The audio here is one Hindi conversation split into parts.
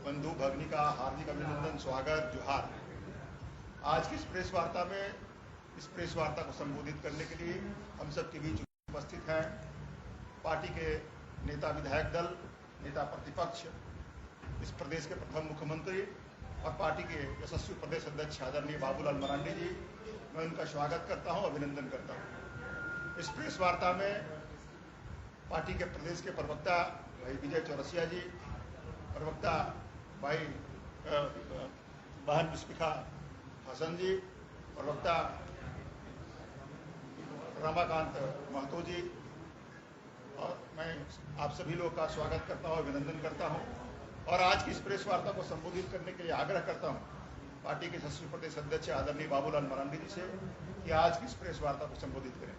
बंधु भगनी का हार्दिक अभिनंदन, स्वागत, जोहार। आज की इस प्रेस वार्ता में इस प्रेस वार्ता को संबोधित करने के लिए हम सब के बीच उपस्थित हैं पार्टी के नेता विधायक दल, नेता प्रतिपक्ष, इस प्रदेश के प्रथम मुख्यमंत्री और पार्टी के यशस्वी प्रदेश अध्यक्ष आदरणीय बाबूलाल मरांडी जी। मैं उनका स्वागत करता हूं, अभिनंदन करता हूं। इस प्रेस वार्ता में पार्टी के प्रदेश के प्रवक्ता भाई विजय चौरसिया जी, प्रवक्ता भाई बहन मुश्फिका हसन जी, प्रवक्ता रमाकांत महतो जी, और मैं आप सभी लोग का स्वागत करता हूं, अभिनंदन करता हूं और आज की इस प्रेस वार्ता को संबोधित करने के लिए आग्रह करता हूं पार्टी के यशस्वी प्रदेश अध्यक्ष आदरणीय बाबूलाल मरांडी जी से कि आज की इस प्रेस वार्ता को संबोधित करें।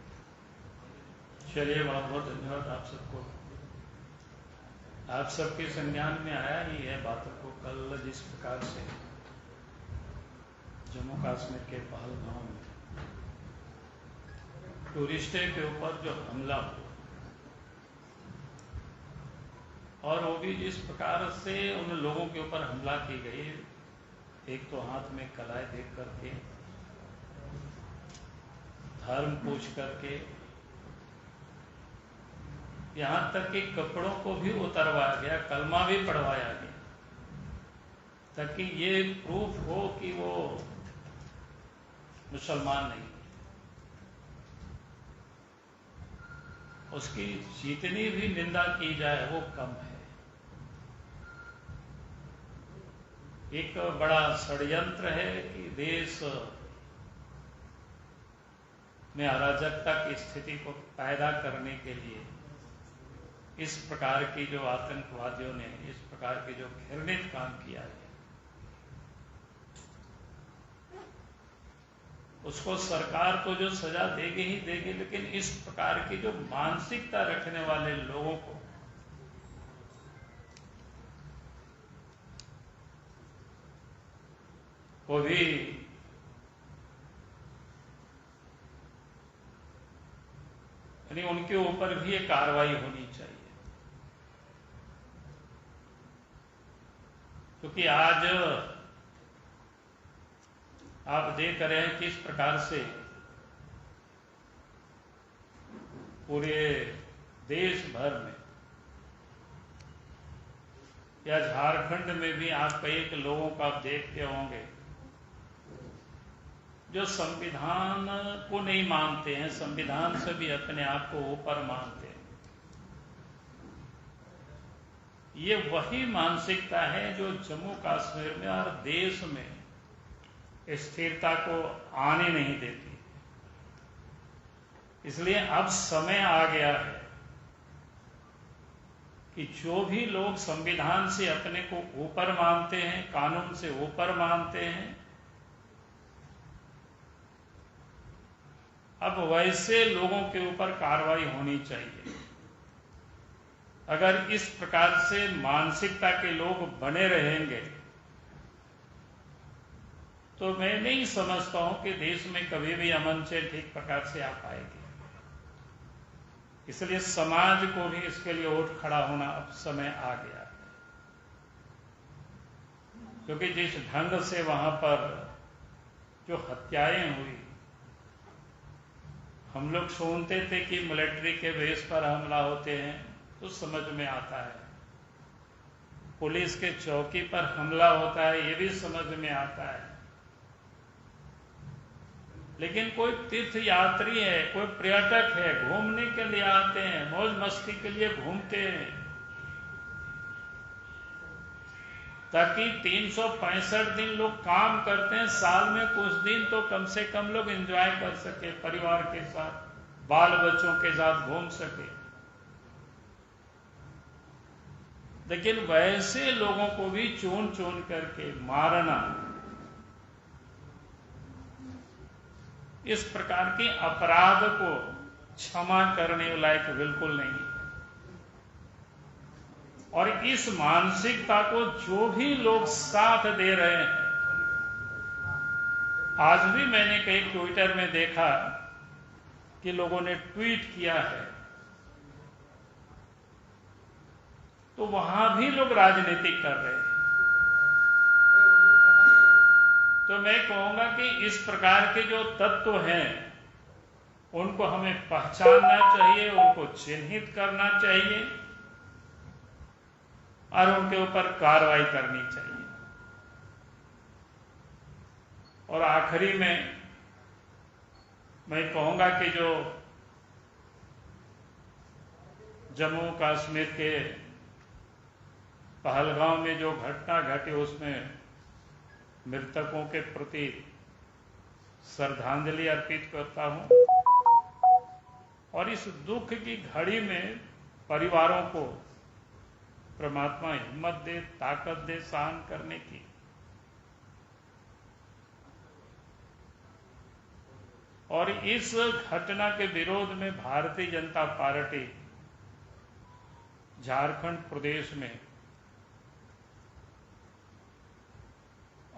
चलिए, बहुत बहुत धन्यवाद आप सबको। आप सबके संज्ञान में आया ही है बातों को। कल जिस प्रकार से जम्मू कश्मीर के पहलगाम में टूरिस्टों के ऊपर जो हमला हुआ और वो भी जिस प्रकार से उन लोगों के ऊपर हमला की गई, एक तो हाथ में कलाई देख करके, धर्म पूछ करके, यहाँ तक कि कपड़ों को भी उतरवाया गया, कलमा भी पढ़वाया गया, ताकि ये प्रूफ हो कि वो मुसलमान नहीं। उसकी जितनी भी निंदा की जाए वो कम है। एक बड़ा षड्यंत्र है कि देश में अराजकता की स्थिति को पैदा करने के लिए इस प्रकार की जो आतंकवादियों ने इस प्रकार के जो घृणित काम किया है, उसको सरकार को जो सजा देगी ही देगी, लेकिन इस प्रकार की जो मानसिकता रखने वाले लोगों को वो भी यानी उनके ऊपर भी एक कार्रवाई होनी चाहिए। क्योंकि आज आप देख रहे हैं किस प्रकार से पूरे देश भर में या झारखंड में भी आप कई लोगों को आप देखते होंगे जो संविधान को नहीं मानते हैं, संविधान से भी अपने आप को ऊपर मानते हैं। ये वही मानसिकता है जो जम्मू कश्मीर में और देश में स्थिरता को आने नहीं देती। इसलिए अब समय आ गया है कि जो भी लोग संविधान से अपने को ऊपर मानते हैं, कानून से ऊपर मानते हैं, अब वैसे लोगों के ऊपर कार्रवाई होनी चाहिए। अगर इस प्रकार से मानसिकता के लोग बने रहेंगे तो मैं नहीं समझता हूं कि देश में कभी भी अमन चैन ठीक प्रकार से आ पाएगी। इसलिए समाज को भी इसके लिए उठ खड़ा होना अब समय आ गया है। क्योंकि जिस ढंग से वहां पर जो हत्याएं हुई, हम लोग सुनते थे कि मिलिट्री के बेस पर हमला होते हैं तो समझ में आता है, पुलिस के चौकी पर हमला होता है ये भी समझ में आता है, लेकिन कोई तीर्थ यात्री है, कोई पर्यटक है, घूमने के लिए आते हैं, मौज मस्ती के लिए घूमते हैं, ताकि 365 दिन लोग काम करते हैं, साल में कुछ दिन तो कम से कम लोग एंजॉय कर सके, परिवार के साथ, बाल बच्चों के साथ घूम सके। लेकिन वैसे लोगों को भी चुन चुन करके मारना, इस प्रकार के अपराध को क्षमा करने लायक बिल्कुल नहीं। और इस मानसिकता को जो भी लोग साथ दे रहे हैं, आज भी मैंने कई ट्विटर में देखा कि लोगों ने ट्वीट किया है, तो वहां भी लोग राजनीति कर रहे हैं। तो मैं कहूंगा कि इस प्रकार के जो तत्व हैं उनको हमें पहचानना चाहिए, उनको चिन्हित करना चाहिए और उनके ऊपर कार्रवाई करनी चाहिए। और आखिरी में मैं कहूंगा कि जो जम्मू कश्मीर के पहलगांव में जो घटना घटी उसमें मृतकों के प्रति श्रद्धांजलि अर्पित करता हूं और इस दुख की घड़ी में परिवारों को परमात्मा हिम्मत दे, ताकत दे सहन करने की। और इस घटना के विरोध में भारतीय जनता पार्टी झारखंड प्रदेश में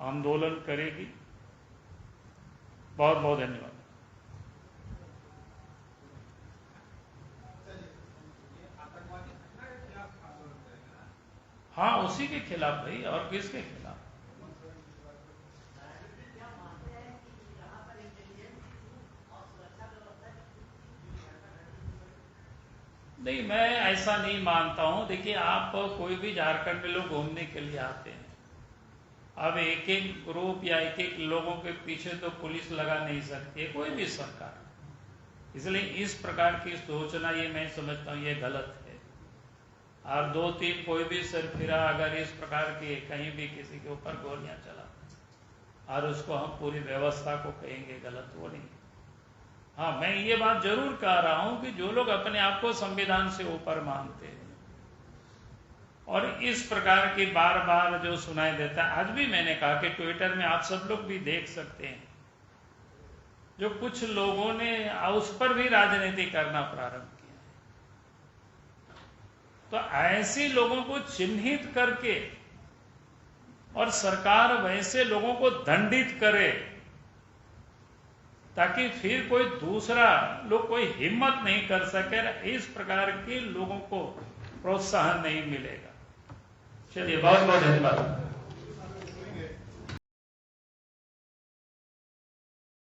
आंदोलन करेगी। बहुत बहुत धन्यवाद। हाँ, उसी के खिलाफ भाई, और किसके खिलाफ? नहीं, मैं ऐसा नहीं मानता हूं। देखिए, आप कोई भी झारखंड में लोग घूमने के लिए आते हैं, अब एक एक ग्रुप या एक एक लोगों के पीछे तो पुलिस लगा नहीं सकती है कोई भी सरकार। इसलिए इस प्रकार की सोचना, ये मैं समझता हूं ये गलत है। और 2-3 कोई भी सरफिरा अगर इस प्रकार की कहीं भी किसी के ऊपर गोलियां चला और उसको हम पूरी व्यवस्था को कहेंगे गलत, वो नहीं। हाँ, मैं ये बात जरूर कह रहा हूं कि जो लोग अपने आप को संविधान से ऊपर मानते हैं और इस प्रकार की बार बार जो सुनाई देता है, आज भी मैंने कहा कि ट्विटर में आप सब लोग भी देख सकते हैं, जो कुछ लोगों ने उस पर भी राजनीति करना प्रारंभ किया है। तो ऐसे लोगों को चिन्हित करके और सरकार वैसे लोगों को दंडित करे ताकि फिर कोई दूसरा लोग कोई हिम्मत नहीं कर सके, इस प्रकार के लोगों को प्रोत्साहन नहीं मिलेगा। चलिए, बहुत बहुत धन्यवाद।